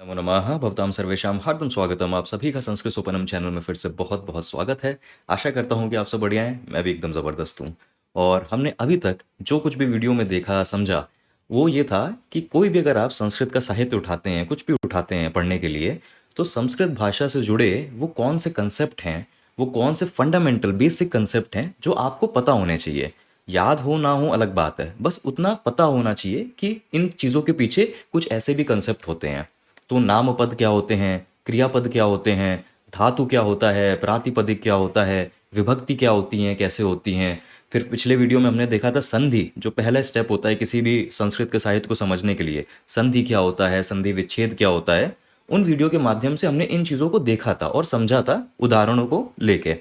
नमो नमः भवतां सर्वेषां हार्दं स्वागतम। आप सभी का संस्कृत सोपानम चैनल में फिर से बहुत बहुत स्वागत है। आशा करता हूँ कि आप सब बढ़िया हैं, मैं भी एकदम ज़बरदस्त हूँ। और हमने अभी तक जो कुछ भी वीडियो में देखा समझा वो ये था कि कोई भी अगर आप संस्कृत का साहित्य उठाते हैं, कुछ भी उठाते हैं पढ़ने के लिए, तो संस्कृत भाषा से जुड़े वो कौन से कंसेप्ट हैं, वो कौन से फंडामेंटल बेसिक कंसेप्ट हैं जो आपको पता होने चाहिए। याद हो ना हो अलग बात है, बस उतना पता होना चाहिए कि इन चीज़ों के पीछे कुछ ऐसे भी कंसेप्ट होते हैं। तो नामपद क्या होते हैं, क्रियापद क्या होते हैं, धातु क्या होता है, प्रातिपदिक क्या होता है, विभक्ति क्या होती हैं, कैसे होती हैं। फिर पिछले वीडियो में हमने देखा था संधि, जो पहला स्टेप होता है किसी भी संस्कृत के साहित्य को समझने के लिए। संधि क्या होता है, संधि विच्छेद क्या होता है। उन वीडियो के माध्यम से हमने इन चीज़ों को देखा था और समझा था उदाहरणों को लेके।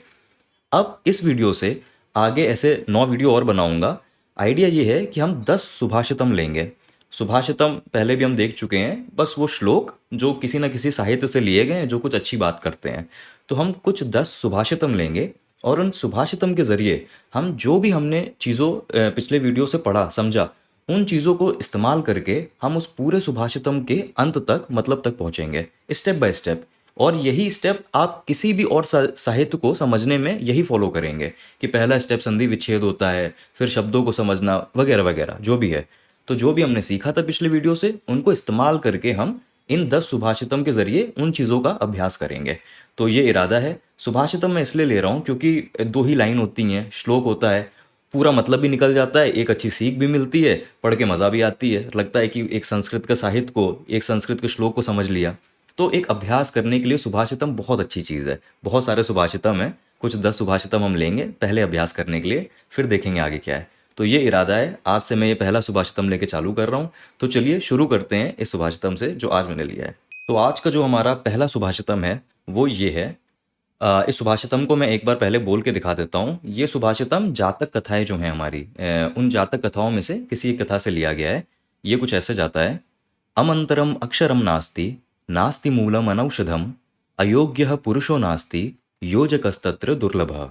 अब इस वीडियो से आगे ऐसे 9 वीडियो और बनाऊंगा। आइडिया ये है कि हम 10 सुभाषितम लेंगे। सुभाषितम पहले भी हम देख चुके हैं, बस वो श्लोक जो किसी न किसी साहित्य से लिए गए हैं जो कुछ अच्छी बात करते हैं। तो हम कुछ 10 सुभाषितम लेंगे और उन सुभाषितम के ज़रिए हम जो भी हमने चीज़ों पिछले वीडियो से पढ़ा समझा, उन चीज़ों को इस्तेमाल करके हम उस पूरे सुभाषितम के अंत तक मतलब तक पहुँचेंगे स्टेप बाय स्टेप। और यही स्टेप आप किसी भी और साहित्य को समझने में यही फॉलो करेंगे कि पहला स्टेप संधि विच्छेद होता है, फिर शब्दों को समझना वगैरह वगैरह जो भी है। तो जो भी हमने सीखा था पिछले वीडियो से, उनको इस्तेमाल करके हम इन 10 सुभाषितम के ज़रिए उन चीज़ों का अभ्यास करेंगे। तो ये इरादा है। सुभाषितम मैं इसलिए ले रहा हूँ क्योंकि 2 ही लाइन होती हैं, श्लोक होता है, पूरा मतलब भी निकल जाता है, एक अच्छी सीख भी मिलती है, पढ़ के मज़ा भी आती है, लगता है कि एक संस्कृत का साहित्य को, एक संस्कृत के श्लोक को समझ लिया। तो एक अभ्यास करने के लिए सुभाषितम बहुत अच्छी चीज़ है। बहुत सारे सुभाषितम हैं, कुछ 10 सुभाषितम हम लेंगे पहले अभ्यास करने के लिए, फिर देखेंगे आगे क्या है। तो ये इरादा है, आज से मैं ये पहला सुभाषितम लेके चालू कर रहा हूँ। तो चलिए शुरू करते हैं इस सुभाषितम से जो आज मैंने लिया है। तो आज का जो हमारा पहला सुभाषितम है वो ये है। इस सुभाषितम को मैं एक बार पहले बोल के दिखा देता हूँ। ये सुभाषितम जातक कथाएं जो हैं हमारी, उन जातक कथाओं में से किसी एक कथा से लिया गया है। ये कुछ ऐसे जाता है। अमंतरम अक्षरम नास्ति, नास्ति मूलम अनौषधम, अयोग्यः पुरुषो नास्ति, योजकस्तत्र दुर्लभः।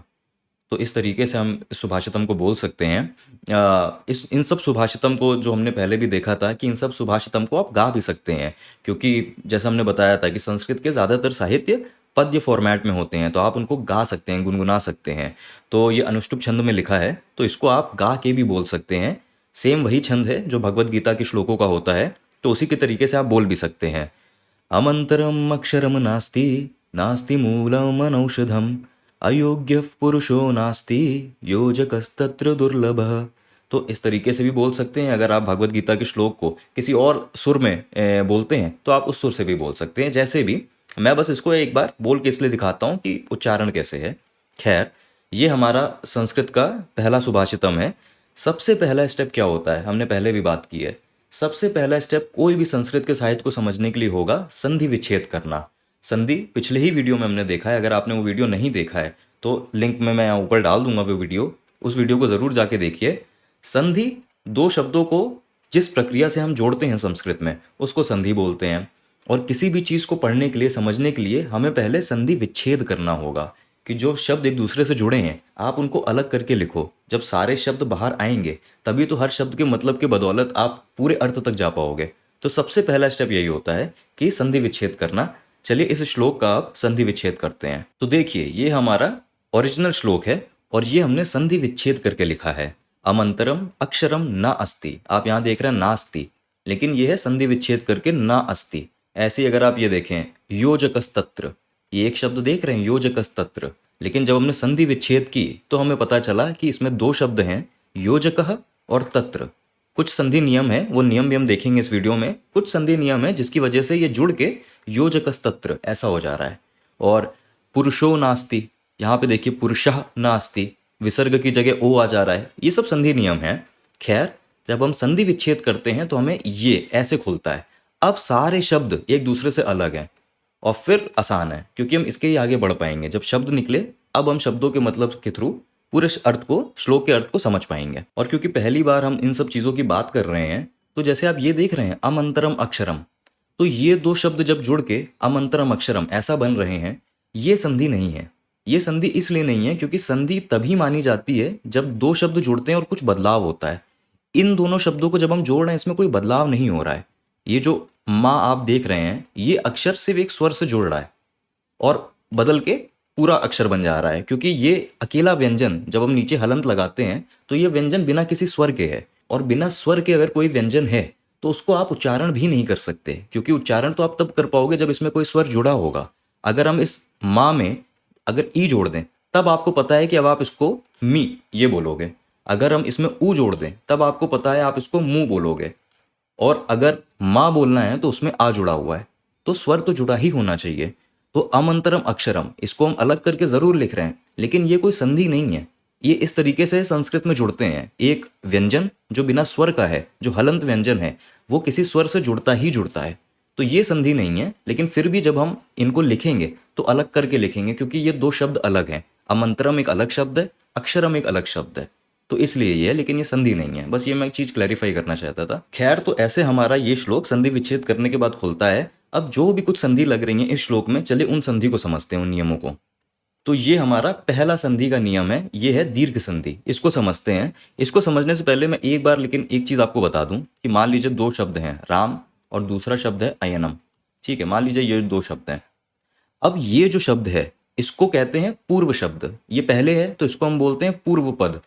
तो इस तरीके से हम इस सुभाषितम को बोल सकते हैं। इस इन सब सुभाषितम को जो हमने पहले भी देखा था कि इन सब सुभाषितम को आप गा भी सकते हैं, क्योंकि जैसा हमने बताया था कि संस्कृत के ज़्यादातर साहित्य पद्य फॉर्मेट में होते हैं, तो आप उनको गा सकते हैं, गुनगुना सकते हैं। तो ये अनुष्टुप छंद में लिखा है, तो इसको आप गा के भी बोल सकते हैं। सेम वही छंद है जो भगवत गीता के श्लोकों का होता है, तो उसी के तरीके से आप बोल भी सकते हैं। अमंतरम अक्षरम नास्ति, नास्ति मूलम अनौषधम, अयोग्य पुरुषो नास्ति, योजकस्तत्र दुर्लभः। तो इस तरीके से भी बोल सकते हैं। अगर आप भगवत गीता के श्लोक को किसी और सुर में बोलते हैं तो आप उस सुर से भी बोल सकते हैं। जैसे भी, मैं बस इसको एक बार बोल के इसलिए दिखाता हूँ कि उच्चारण कैसे है। खैर, ये हमारा संस्कृत का पहला सुभाषितम है। सबसे पहला स्टेप क्या होता है, हमने पहले भी बात की है। सबसे पहला स्टेप कोई भी संस्कृत के साहित्य को समझने के लिए होगा संधि विच्छेद करना। संधि पिछले ही वीडियो में हमने देखा है। अगर आपने वो वीडियो नहीं देखा है तो लिंक में मैं यहाँ ऊपर डाल दूंगा वो वीडियो, उस वीडियो को ज़रूर जाके देखिए। संधि, दो शब्दों को जिस प्रक्रिया से हम जोड़ते हैं संस्कृत में, उसको संधि बोलते हैं। और किसी भी चीज़ को पढ़ने के लिए, समझने के लिए हमें पहले संधि विच्छेद करना होगा कि जो शब्द एक दूसरे से जुड़े हैं आप उनको अलग करके लिखो। जब सारे शब्द बाहर आएंगे तभी तो हर शब्द के मतलब के बदौलत आप पूरे अर्थ तक जा पाओगे। तो सबसे पहला स्टेप यही होता है कि संधि विच्छेद करना। चलिए इस श्लोक का आप संधि विच्छेद करते हैं। तो देखिए, ये हमारा ओरिजिनल श्लोक है और ये हमने संधि विच्छेद करके लिखा है। अमंतरम अक्षरम न अस्ति, आप यहाँ देख रहे हैं नास्ति, लेकिन ये है संधि विच्छेद करके न अस्ति। ऐसे ही अगर आप ये देखें योजकस्तत्र, ये एक शब्द देख रहे हैं योजकस्तत्र, लेकिन जब हमने संधि विच्छेद की तो हमें पता चला कि इसमें दो शब्द हैं, योजकः और तत्र। कुछ संधि नियम है, वो नियम भी हम देखेंगे इस वीडियो में। कुछ संधि नियम है जिसकी वजह से ये जुड़ के योजकस्तत्र ऐसा हो जा रहा है। और पुरुषो नास्ति, यहाँ पे देखिए पुरुषः नास्ति, विसर्ग की जगह ओ आ जा रहा है। ये सब संधि नियम है। खैर, जब हम संधि विच्छेद करते हैं तो हमें ये ऐसे खुलता है। अब सारे शब्द एक दूसरे से अलग हैं और फिर आसान है क्योंकि हम इसके ही आगे बढ़ पाएंगे। जब शब्द निकले, अब हम शब्दों के मतलब के थ्रू पूरे अर्थ को, श्लोक के अर्थ को समझ पाएंगे। और क्योंकि पहली बार हम इन सब चीज़ों की बात कर रहे हैं, तो जैसे आप ये देख रहे हैं अमंतरम अक्षरम, तो ये दो शब्द जब जुड़ के अमंतरम अक्षरम ऐसा बन रहे हैं, ये संधि नहीं है। ये संधि इसलिए नहीं है क्योंकि संधि तभी मानी जाती है जब दो शब्द जुड़ते हैं और कुछ बदलाव होता है। इन दोनों शब्दों को जब हम जोड़ रहे हैं, इसमें कोई बदलाव नहीं हो रहा है। ये जो माँ आप देख रहे हैं, ये अक्षर सिर्फ एक स्वर से जुड़ रहा है और बदल के पूरा अक्षर बन जा रहा है, क्योंकि ये अकेला व्यंजन जब हम नीचे हलंत लगाते हैं तो ये व्यंजन बिना किसी स्वर के है, और बिना स्वर के अगर कोई व्यंजन है तो उसको आप उच्चारण भी नहीं कर सकते, क्योंकि उच्चारण तो आप तब कर पाओगे जब इसमें कोई स्वर जुड़ा होगा। अगर हम इस माँ में अगर ई जोड़ दें तब आपको पता है कि अब आप इसको मी ये बोलोगे। अगर हम इसमें ऊ जोड़ दें तब आपको पता है आप इसको मुंह बोलोगे। और अगर माँ बोलना है तो उसमें आ जुड़ा हुआ है, तो स्वर तो जुड़ा ही होना चाहिए। तो अमंतरम अक्षरम इसको हम अलग करके जरूर लिख रहे हैं, लेकिन ये कोई संधि नहीं है। ये इस तरीके से संस्कृत में जुड़ते हैं। एक व्यंजन जो बिना स्वर का है, जो हलंत व्यंजन है, वो किसी स्वर से जुड़ता ही जुड़ता है। तो ये संधि नहीं है, लेकिन फिर भी जब हम इनको लिखेंगे तो अलग करके लिखेंगे, क्योंकि ये दो शब्द अलग हैं। अमंतरम एक अलग शब्द है, अक्षरम एक अलग शब्द है, तो इसलिए ये है, लेकिन ये संधि नहीं है। बस ये मैं एक चीज क्लैरिफाई करना चाहता था। खैर, तो ऐसे हमारा ये श्लोक संधि विच्छेद करने के बाद खुलता है। अब जो भी कुछ संधि लग रही है इस श्लोक में, चलिए उन संधि को समझते हैं, उन नियमों को। तो ये हमारा पहला संधि का नियम है, ये है दीर्घ संधि। इसको समझते हैं। इसको समझने से पहले मैं एक बार लेकिन एक चीज आपको बता दूं कि मान लीजिए दो शब्द हैं, राम और दूसरा शब्द है अयनम। ठीक है, मान लीजिए ये दो शब्द हैं। अब ये जो शब्द है इसको कहते हैं पूर्व शब्द। ये पहले है तो इसको हम बोलते हैं पूर्व पद,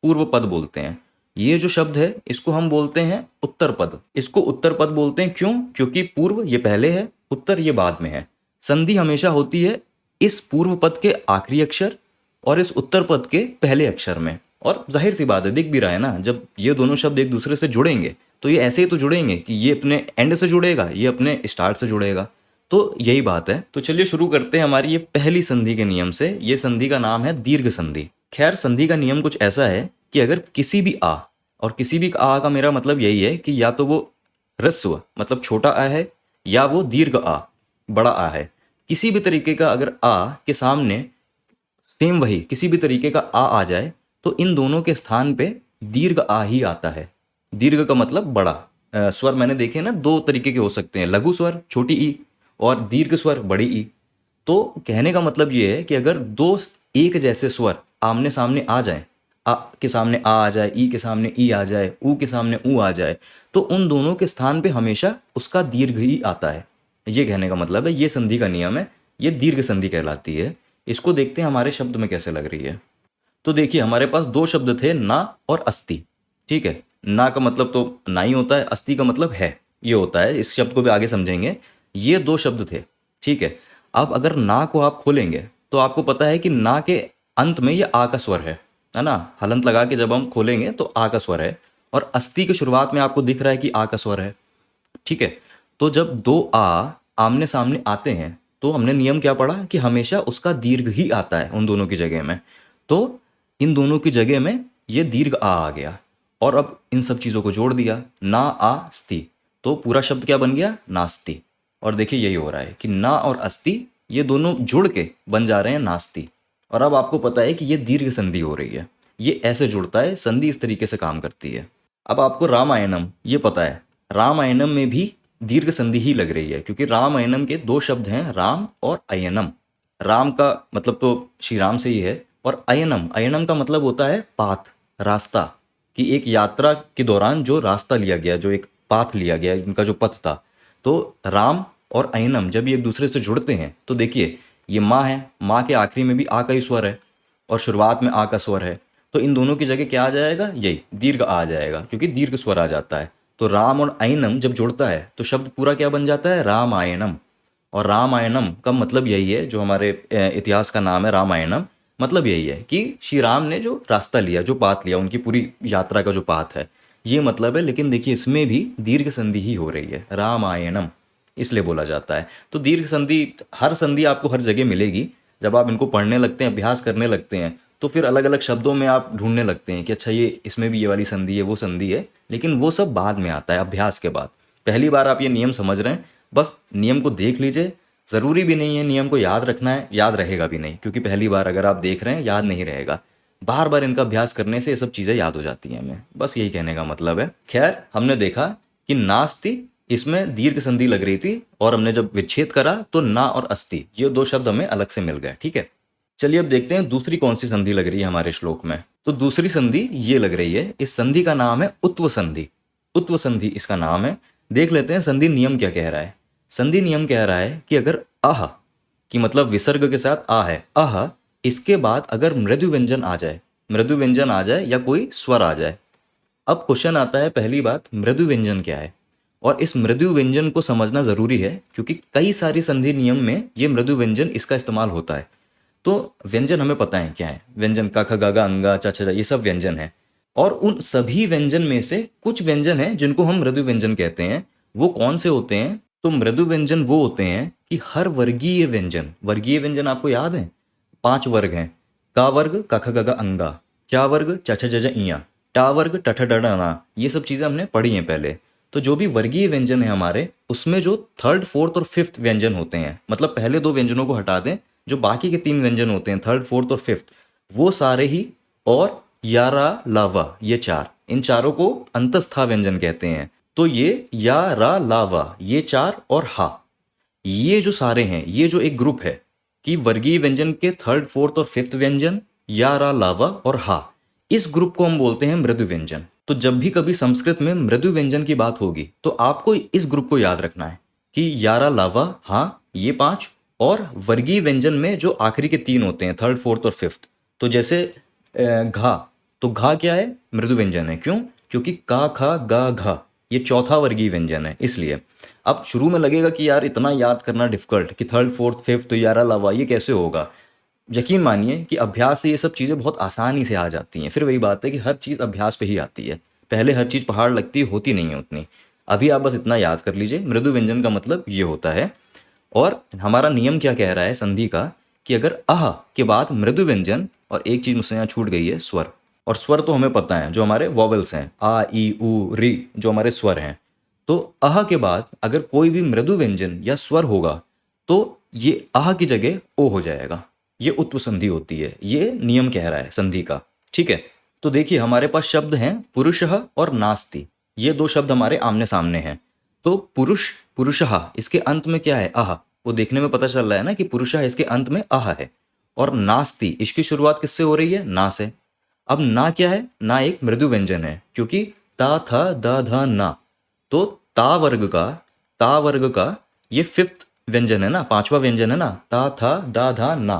पूर्व पद बोलते हैं। ये जो शब्द है इसको हम बोलते हैं उत्तर पद। इसको उत्तर पद बोलते हैं, क्यों? क्योंकि पूर्व ये पहले है, उत्तर ये बाद में है। संधि हमेशा होती है इस पूर्व पद के आखिरी अक्षर और इस उत्तर पद के पहले अक्षर में। और जाहिर सी बात है, दिख भी रहा है ना, जब ये दोनों शब्द एक दूसरे से जुड़ेंगे तो ये ऐसे ही तो जुड़ेंगे कि ये अपने एंड से जुड़ेगा, ये अपने स्टार्ट से जुड़ेगा। तो यही बात है। तो चलिए शुरू करते हैं हमारी ये पहली संधि के नियम से। ये संधि का नाम है दीर्घ संधि। खैर, संधि का नियम कुछ ऐसा है कि अगर किसी भी आ, और किसी भी आ का मेरा मतलब यही है कि या तो वो ह्रस्व मतलब छोटा आ है, या वो दीर्घ आ बड़ा आ है। किसी भी तरीके का अगर आ के सामने सेम वही किसी भी तरीके का आ जाए तो इन दोनों के स्थान पे दीर्घ आ ही आता है। दीर्घ का मतलब बड़ा। स्वर मैंने देखे ना, दो तरीके के हो सकते हैं, लघु स्वर छोटी ई और दीर्घ स्वर बड़ी ई। तो कहने का मतलब ये है कि अगर दो एक जैसे स्वर आमने सामने आ जाए, आ के सामने आ जाए, ई के सामने ई आ जाए, ऊ के सामने ऊ आ जाए, तो उन दोनों के स्थान पे हमेशा उसका दीर्घ ही आता है। ये कहने का मतलब है, ये संधि का नियम है, ये दीर्घ संधि कहलाती है। इसको देखते हैं हमारे शब्द में कैसे लग रही है। तो देखिए, हमारे पास दो शब्द थे, ना और अस्ति। ठीक है, ना का मतलब तो ना ही होता है, अस्ति का मतलब है, ये होता है। इस शब्द को भी आगे समझेंगे। ये दो शब्द थे। ठीक है, अब अगर ना को आप खोलेंगे तो आपको पता है कि ना के अंत में ये आ का स्वर है ना। हलंत लगा के जब हम खोलेंगे तो आ का स्वर है, और अस्ति की शुरुआत में आपको दिख रहा है कि आ का स्वर है। ठीक है, तो जब दो आ आमने सामने आते हैं तो हमने नियम क्या पढ़ा कि हमेशा उसका दीर्घ ही आता है उन दोनों की जगह में। तो इन दोनों की जगह में ये दीर्घ आ गया, और अब इन सब चीज़ों को जोड़ दिया, ना आ स्ति, तो पूरा शब्द क्या बन गया? नास्ति। और देखिए यही हो रहा है कि ना और अस्ति ये दोनों जुड़ के बन जा रहे हैं नास्ति। और अब आपको पता है कि ये दीर्घ संधि हो रही है। ये ऐसे जुड़ता है, संधि इस तरीके से काम करती है। अब आपको रामायणम ये पता है, रामायणम में भी दीर्घ संधि ही लग रही है, क्योंकि रामायणम के दो शब्द हैं, राम और अयनम। राम का मतलब तो श्री राम से ही है, और अयनम, अयनम का मतलब होता है पाथ, रास्ता, कि एक यात्रा के दौरान जो रास्ता लिया गया, जो एक पाथ लिया गया, इनका जो पथ था। तो राम और अयनम जब ये एक दूसरे से जुड़ते हैं तो देखिए, ये माँ है, माँ के आखिरी में भी आ का ही स्वर है और शुरुआत में आ का स्वर है। तो इन दोनों की जगह क्या आ जाएगा? यही दीर्घ आ जाएगा, क्योंकि दीर्घ स्वर आ जाता है। तो राम और अयनम जब जुड़ता है तो शब्द पूरा क्या बन जाता है? रामायणम। और रामायणम का मतलब यही है, जो हमारे इतिहास का नाम है रामायणम, मतलब यही है कि श्री राम ने जो रास्ता लिया, जो पाथ लिया, उनकी पूरी यात्रा का जो पाथ है, ये मतलब है। लेकिन देखिए, इसमें भी दीर्घ संधि ही हो रही है, रामायणम इसलिए बोला जाता है। तो दीर्घ संधि, हर संधि आपको हर जगह मिलेगी। जब आप इनको पढ़ने लगते हैं, अभ्यास करने लगते हैं, तो फिर अलग अलग शब्दों में आप ढूंढने लगते हैं कि अच्छा ये इसमें भी ये वाली संधि है, वो संधि है। लेकिन वो सब बाद में आता है, अभ्यास के बाद। पहली बार आप ये नियम समझ रहे हैं, बस नियम को देख लीजिए। ज़रूरी भी नहीं है नियम को याद रखना है, याद रहेगा भी नहीं, क्योंकि पहली बार अगर आप देख रहे हैं याद नहीं रहेगा। बार बार इनका अभ्यास करने से ये सब चीज़ें याद हो जाती हैं हमें, बस यही कहने का मतलब है। खैर, हमने देखा कि नास्ति इसमें दीर्घ संधि लग रही थी, और हमने जब विच्छेद करा तो ना और अस्ति ये दो शब्द हमें अलग से मिल गए। ठीक है, चलिए अब देखते हैं दूसरी कौन सी संधि लग रही है हमारे श्लोक में। तो दूसरी संधि ये लग रही है, इस संधि का नाम है उत्व संधि। उत्व संधि इसका नाम है। देख लेते हैं संधि नियम क्या कह रहा है। संधि नियम कह रहा है कि अगर आह कि मतलब विसर्ग के साथ आ है, आह, इसके बाद अगर मृदु व्यंजन आ जाए, मृदु व्यंजन आ जाए या कोई स्वर आ जाए। अब क्वेश्चन आता है, पहली बात, मृदु व्यंजन क्या है? और इस मृदु व्यंजन को समझना जरूरी है क्योंकि कई सारी संधि नियम में ये मृदु व्यंजन इसका इस्तेमाल होता है। तो व्यंजन हमें पता है क्या है, व्यंजन का, ख, गा, गा, अंगा, चा, छ, जा, ये सब व्यंजन है। और उन सभी व्यंजन में से कुछ व्यंजन हैं जिनको हम मृदु व्यंजन कहते हैं। वो कौन से होते हैं? तो मृदु व्यंजन वो होते हैं कि हर वर्गीय व्यंजन, वर्गीय व्यंजन आपको याद है, 5 वर्ग हैं। का वर्ग क, ख, ग, घ, अंगा, चा वर्ग च, छ, ज, ज, इया, टा वर्ग ट, ठ, ड, ढ, ना, ये सब चीज़ें हमने पढ़ी हैं पहले। तो जो भी वर्गीय व्यंजन है हमारे, उसमें जो थर्ड, फोर्थ और फिफ्थ व्यंजन होते हैं, मतलब पहले 2 व्यंजनों को हटा दें, जो बाकी के 3 व्यंजन होते हैं, थर्ड, फोर्थ और फिफ्थ, वो सारे ही, और यारा, लावा, ये 4, इन चारों को अंतस्था व्यंजन कहते हैं। तो ये या, रा, लावा, ये 4 और हा, ये जो सारे हैं, ये जो एक ग्रुप है कि वर्गीय व्यंजन के थर्ड, फोर्थ और फिफ्थ व्यंजन, या, रा, लावा और हा, इस ग्रुप को हम बोलते हैं मृदु व्यंजन। तो जब भी कभी संस्कृत में मृदु व्यंजन की बात होगी तो आपको इस ग्रुप को याद रखना है कि यारा, लावा, हा, ये 5, और वर्गीय व्यंजन में जो आखिरी के 3 होते हैं, थर्ड, फोर्थ और फिफ्थ। तो जैसे घा, तो घा क्या है? मृदु व्यंजन है। क्यों? क्योंकि का, खा, गा, घा, ये चौथा वर्गीय व्यंजन है, इसलिए। अब शुरू में लगेगा कि यार इतना याद करना डिफिकल्ट कि थर्ड, फोर्थ, फिफ्थ, तो यारा, लावा, ये कैसे होगा? यकीन मानिए कि अभ्यास से ये सब चीज़ें बहुत आसानी से आ जाती हैं। फिर वही बात है कि हर चीज़ अभ्यास पे ही आती है। पहले हर चीज़ पहाड़ लगती होती नहीं है उतनी। अभी आप बस इतना याद कर लीजिए, मृदु व्यंजन का मतलब ये होता है। और हमारा नियम क्या कह रहा है संधि का, कि अगर आह के बाद मृदु व्यंजन, और एक चीज़ मुझसे यहाँ छूट गई है, स्वर। और स्वर तो हमें पता है, जो हमारे वॉवेल्स हैं, आ, ई, उ, री, जो हमारे स्वर हैं। तो आह के बाद अगर कोई भी मृदु व्यंजन या स्वर होगा तो ये आह की जगह ओ हो जाएगा। ये उत्व संधि होती है, ये नियम कह रहा है संधि का। ठीक है, तो देखिए हमारे पास शब्द हैं पुरुषः और नास्ति। ये 2 शब्द हमारे आमने सामने हैं। तो पुरुष, पुरुषः, इसके अंत में क्या है? आह। वो देखने में पता चल रहा है ना कि पुरुषः इसके अंत में आह है। और नास्ति, इसकी शुरुआत किससे हो रही है? ना से। अब ना क्या है? ना एक मृदु व्यंजन है, क्योंकि ता, था, दा, धा, ना। तो ता वर्ग का ये 5th व्यंजन है ना, 5वां व्यंजन है ना, ता, था, दा, धा, ना।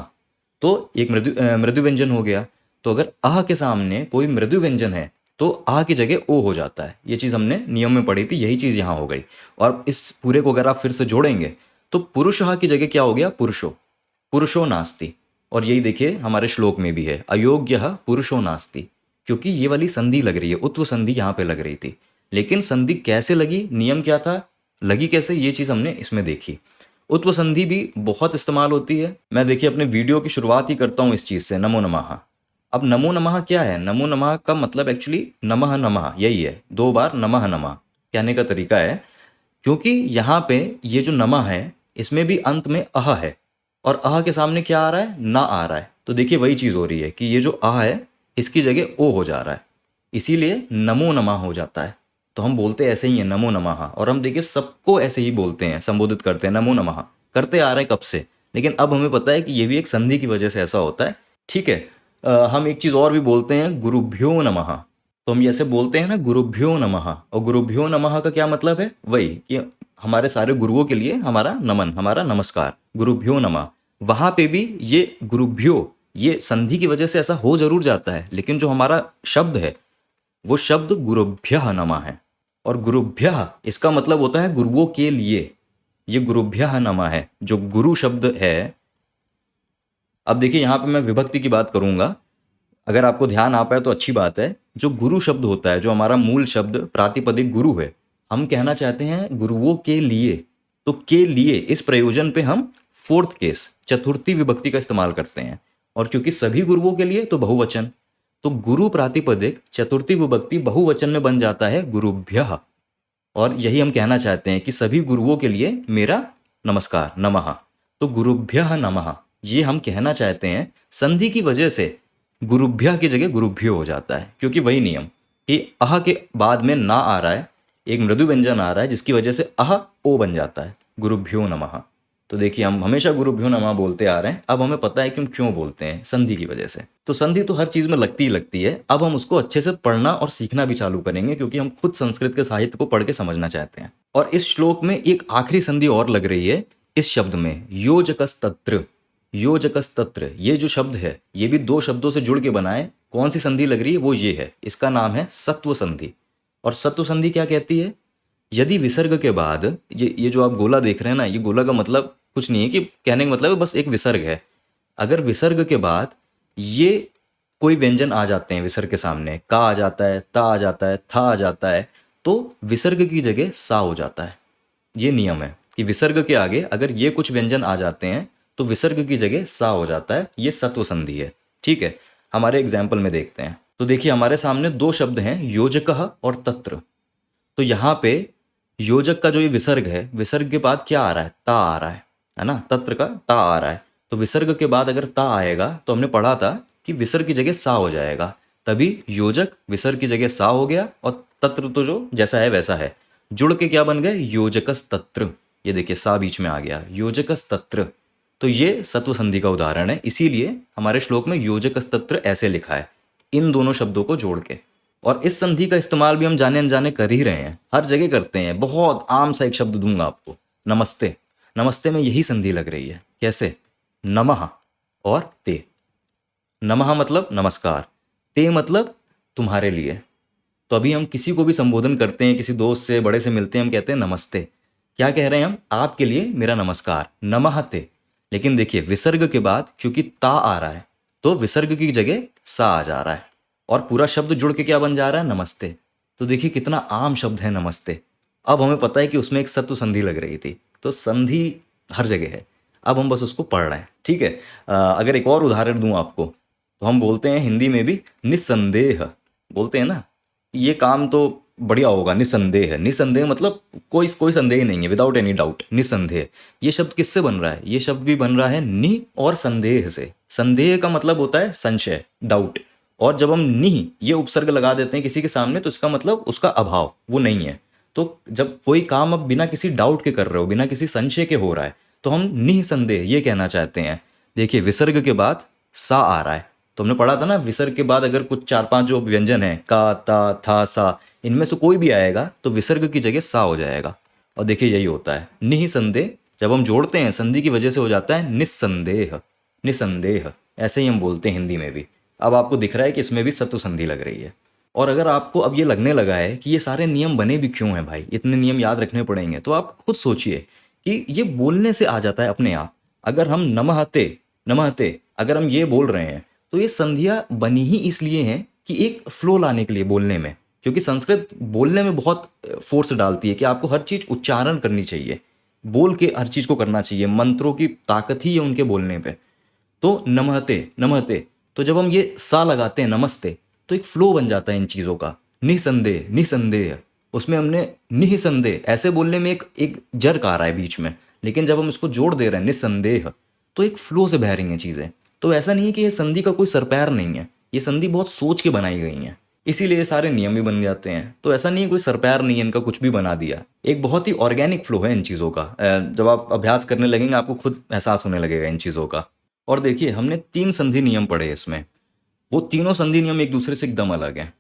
तो एक मृदु व्यंजन हो गया। तो अगर आह के सामने कोई मृदु व्यंजन है तो आह की जगह ओ हो जाता है। ये चीज़ हमने नियम में पढ़ी थी, यही चीज़ यहाँ हो गई। और इस पूरे को अगर आप फिर से जोड़ेंगे तो पुरुषः की जगह क्या हो गया? पुरुषो, पुरुषो नास्ति। और यही देखिए हमारे श्लोक में भी है, अयोग्यः पुरुषो नास्ति, क्योंकि ये वाली संधि लग रही है, उत्व संधि यहाँ पे लग रही थी। लेकिन संधि कैसे लगी, नियम क्या था, लगी कैसे, ये चीज़ हमने इसमें देखी। उत्व संधि भी बहुत इस्तेमाल होती है। मैं देखिए अपने वीडियो की शुरुआत ही करता हूँ इस चीज़ से, नमो नमः। अब नमो नमः क्या है? नमो नमः का मतलब एक्चुअली नमः नमः यही है, 2 बार नमः नमः कहने का तरीका है। क्योंकि यहाँ पे ये जो नमः है इसमें भी अंत में अह है, और अह के सामने क्या आ रहा है? ना आ रहा है। तो देखिए वही चीज़ हो रही है कि ये जो अह है इसकी जगह ओ हो जा रहा है, इसीलिए नमो नमः हो जाता है। तो हम बोलते ऐसे ही हैं, नमो नमः। और हम देखिए सबको ऐसे ही बोलते हैं, संबोधित करते हैं, नमो नमः करते आ रहे हैं कब से। लेकिन अब हमें पता है कि ये भी एक संधि की वजह से ऐसा होता है। ठीक है, हम एक चीज़ और भी बोलते हैं, गुरुभ्यो नमः। तो हम जैसे बोलते हैं ना, गुरुभ्यो नमः, और गुरुभ्यो नमः का क्या मतलब है? वही कि हमारे सारे गुरुओं के लिए हमारा नमन, हमारा नमस्कार, गुरुभ्यो नमः। वहाँ पे भी ये गुरुभ्यो, ये संधि की वजह से ऐसा हो जरूर जाता है, लेकिन जो हमारा शब्द है वो शब्द गुरुभ्यः नमः है। और गुरुभ्यः इसका मतलब होता है गुरुओं के लिए। ये गुरुभ्यः नमः है, जो गुरु शब्द है। अब देखिए यहाँ पे मैं विभक्ति की बात करूंगा, अगर आपको ध्यान आ पाए तो अच्छी बात है। जो गुरु शब्द होता है, जो हमारा मूल शब्द प्रातिपदिक गुरु है, हम कहना चाहते हैं गुरुओं के लिए। तो के लिए इस प्रयोजन पे हम 4th केस, चतुर्थी विभक्ति का इस्तेमाल करते हैं। और क्योंकि सभी गुरुओं के लिए तो बहुवचन, तो गुरु प्रातिपदिक चतुर्थी विभक्ति बहुवचन में बन जाता है गुरुभ्यः। और यही हम कहना चाहते हैं कि सभी गुरुओं के लिए मेरा नमस्कार, नमः। तो गुरुभ्यः नमः ये हम कहना चाहते हैं, संधि की वजह से गुरुभ्यः की जगह गुरुभ्यो हो जाता है। क्योंकि वही नियम कि अह के बाद में ना आ रहा है, एक मृदु व्यंजन आ रहा है, जिसकी वजह से अह ओ बन जाता है, गुरुभ्यो नमः। तो देखिए हम हमेशा गुरुभ्यो नमः बोलते आ रहे हैं, अब हमें पता है कि हम क्यों बोलते हैं, संधि की वजह से। तो संधि तो हर चीज़ में लगती ही लगती है, अब हम उसको अच्छे से पढ़ना और सीखना भी चालू करेंगे क्योंकि हम खुद संस्कृत के साहित्य को पढ़ के समझना चाहते हैं। और इस श्लोक में एक आखिरी संधि और लग रही है इस शब्द में, योजकस्तत्र। योजकस्तत्र ये जो शब्द है ये भी दो शब्दों से जुड़ के बना है। कौन सी संधि लग रही है वो ये है, इसका नाम है सत्व संधि। और सत्व संधि क्या कहती है, यदि विसर्ग के बाद ये जो आप गोला देख रहे हैं ना, ये गोला का मतलब कुछ नहीं है कि कहने का मतलब है बस एक विसर्ग है। अगर विसर्ग के बाद ये कोई व्यंजन आ जाते हैं विसर्ग के सामने, का आ जाता है, ता आ जाता है, था आ जाता है, तो विसर्ग की जगह सा हो जाता है। ये नियम है कि विसर्ग के आगे अगर ये कुछ व्यंजन आ जाते हैं तो विसर्ग की जगह सा हो जाता है। ये सत्व संधि है। ठीक है, हमारे एग्जाम्पल में देखते हैं। तो देखिए हमारे सामने दो शब्द हैं, योजकः और तत्र। तो यहाँ पे योजक का जो ये विसर्ग है, विसर्ग के बाद क्या आ रहा है, ता आ रहा है ना, तत्र का ता आ रहा है। तो विसर्ग के बाद अगर ता आएगा तो हमने पढ़ा था कि विसर्ग की जगह सा हो जाएगा, तभी योजक विसर्ग की जगह सा हो गया और तत्र तो जो जैसा है वैसा है, जुड़ के क्या बन गए, योजकस तत्र। ये देखिए सा बीच में आ गया, योजकस तत्र। तो ये सत्व संधि का उदाहरण है, इसीलिए हमारे श्लोक में योजकस तत्र ऐसे लिखा है, इन दोनों शब्दों को जोड़ के। और इस संधि का इस्तेमाल भी हम जाने अनजाने कर ही रहे हैं, हर जगह करते हैं। बहुत आम सा एक शब्द दूंगा आपको, नमस्ते। नमस्ते में यही संधि लग रही है। कैसे, नमः और ते। नमः मतलब नमस्कार, ते मतलब तुम्हारे लिए। तो अभी हम किसी को भी संबोधन करते हैं, किसी दोस्त से बड़े से मिलते हैं, हम कहते हैं नमस्ते। क्या कह रहे हैं हम, आपके लिए मेरा नमस्कार, नमः ते। लेकिन देखिए विसर्ग के बाद क्योंकि ता आ रहा है तो विसर्ग की जगह सा आ जा रहा है और पूरा शब्द जुड़ के क्या बन जा रहा है, नमस्ते। तो देखिए कितना आम शब्द है नमस्ते। अब हमें पता है कि उसमें एक सत्व संधि लग रही थी, तो संधि हर जगह है, अब हम बस उसको पढ़ रहे हैं। ठीक है, अगर एक और उदाहरण दूं आपको, तो हम बोलते हैं हिंदी में भी निस्संदेह, बोलते हैं ना, ये काम तो बढ़िया होगा, निसंदेह। निसंदेह मतलब कोई कोई संदेह नहीं है, विदाउट एनी डाउट, निसंदेह। ये शब्द किससे बन रहा है, ये शब्द भी बन रहा है नि और संदेह से। संदेह का मतलब होता है संशय, डाउट। और जब हम नि ये उपसर्ग लगा देते हैं किसी के सामने तो इसका मतलब उसका अभाव, वो नहीं है। तो जब कोई काम अब बिना किसी डाउट के कर रहे हो, बिना किसी संशय के हो रहा है, तो हम निसंदेह ये कहना चाहते हैं। देखिए विसर्ग के बाद सा आ रहा है, तो हमने पढ़ा था ना, विसर्ग के बाद अगर कुछ चार पांच जो व्यंजन है, का, ता, था, सा, इनमें से कोई भी आएगा तो विसर्ग की जगह सा हो जाएगा। और देखिए यही होता है, निसंदेह जब हम जोड़ते हैं संधि की वजह से हो जाता है निस्संदेह। निसंदेह ऐसे ही हम बोलते हैं हिंदी में भी। अब आपको दिख रहा है कि इसमें भी सत्व संधि लग रही है। और अगर आपको अब ये लगने लगा है कि ये सारे नियम बने भी क्यों हैं भाई, इतने नियम याद रखने पड़ेंगे, तो आप खुद सोचिए कि ये बोलने से आ जाता है अपने आप। अगर हम नमहते नमहते अगर हम ये बोल रहे हैं तो ये संधियाँ बनी ही इसलिए हैं कि एक फ्लो लाने के लिए बोलने में, क्योंकि संस्कृत बोलने में बहुत फोर्स डालती है कि आपको हर चीज़ उच्चारण करनी चाहिए, बोल के हर चीज़ को करना चाहिए। मंत्रों की ताकत ही है उनके बोलने पे। तो नमहते नमहते, तो जब हम ये सा लगाते हैं नमस्ते, तो एक फ्लो बन जाता है इन चीज़ों का। निसंदेह निसंदेह, उसमें हमने निसंदेह ऐसे बोलने में एक एक जर्क आ रहा है बीच में, लेकिन जब हम इसको जोड़ दे रहे हैं निसंदेह, तो एक फ्लो से बह रही हैं चीज़ें। तो ऐसा नहीं है कि ये संधि का कोई सरपैर नहीं है, ये संधि बहुत सोच के बनाई गई हैं, इसीलिए ये सारे नियम भी बन जाते हैं। तो ऐसा नहीं है कोई सरपैर नहीं है, इनका कुछ भी बना दिया। एक बहुत ही ऑर्गेनिक फ्लो है इन चीज़ों का। जब आप अभ्यास करने लगेंगे आपको खुद एहसास होने लगेगा इन चीज़ों का। और देखिए हमने 3 संधि नियम पढ़े इसमें, वो तीनों संधि नियम एक दूसरे से एकदम अलग हैं।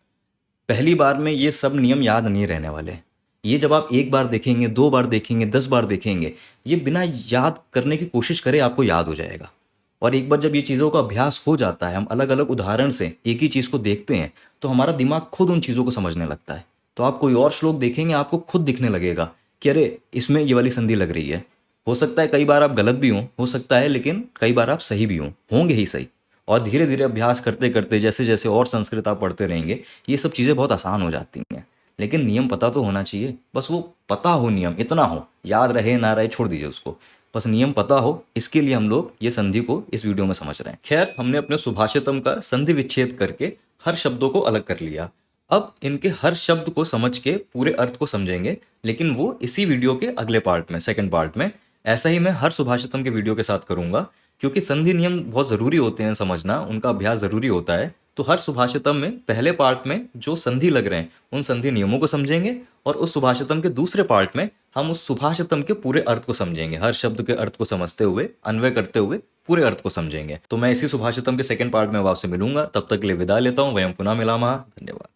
पहली बार में ये सब नियम याद नहीं रहने वाले। ये जब आप एक बार देखेंगे, 2 बार देखेंगे, 10 बार देखेंगे, ये बिना याद करने की कोशिश करें आपको याद हो जाएगा। और एक बार जब ये चीज़ों का अभ्यास हो जाता है, हम अलग अलग उदाहरण से एक ही चीज़ को देखते हैं, तो हमारा दिमाग खुद उन चीज़ों को समझने लगता है। तो आप कोई और श्लोक देखेंगे, आपको खुद दिखने लगेगा कि अरे इसमें ये वाली संधि लग रही है। हो सकता है कई बार आप गलत भी हो सकता है, लेकिन कई बार आप सही भी होंगे ही सही। और धीरे धीरे अभ्यास करते करते जैसे जैसे और संस्कृत आप पढ़ते रहेंगे, ये सब चीज़ें बहुत आसान हो जाती हैं। लेकिन नियम पता तो होना चाहिए, बस वो पता हो, नियम इतना हो, याद रहे ना रहे छोड़ दीजिए उसको, बस नियम पता हो। इसके लिए हम लोग ये संधि को इस वीडियो में समझ रहे हैं। खैर, हमने अपने सुभाषितम का संधि विच्छेद करके हर शब्दों को अलग कर लिया। अब इनके हर शब्द को समझ के पूरे अर्थ को समझेंगे, लेकिन वो इसी वीडियो के अगले पार्ट में, सेकंड पार्ट में। ऐसा ही मैं हर सुभाषितम के वीडियो के साथ करूंगा, क्योंकि संधि नियम बहुत ज़रूरी होते हैं समझना, उनका अभ्यास ज़रूरी होता है। तो हर सुभाषितम में पहले पार्ट में जो संधि लग रहे हैं उन संधि नियमों को समझेंगे, और उस सुभाषितम के दूसरे पार्ट में हम उस सुभाषितम के पूरे अर्थ को समझेंगे, हर शब्द के अर्थ को समझते हुए, अन्वय करते हुए पूरे अर्थ को समझेंगे। तो मैं इसी सुभाषितम के सेकंड पार्ट में अब आपसे मिलूंगा, तब तक के लिए विदा लेता हूं। वयम पुनः मिलामः। धन्यवाद।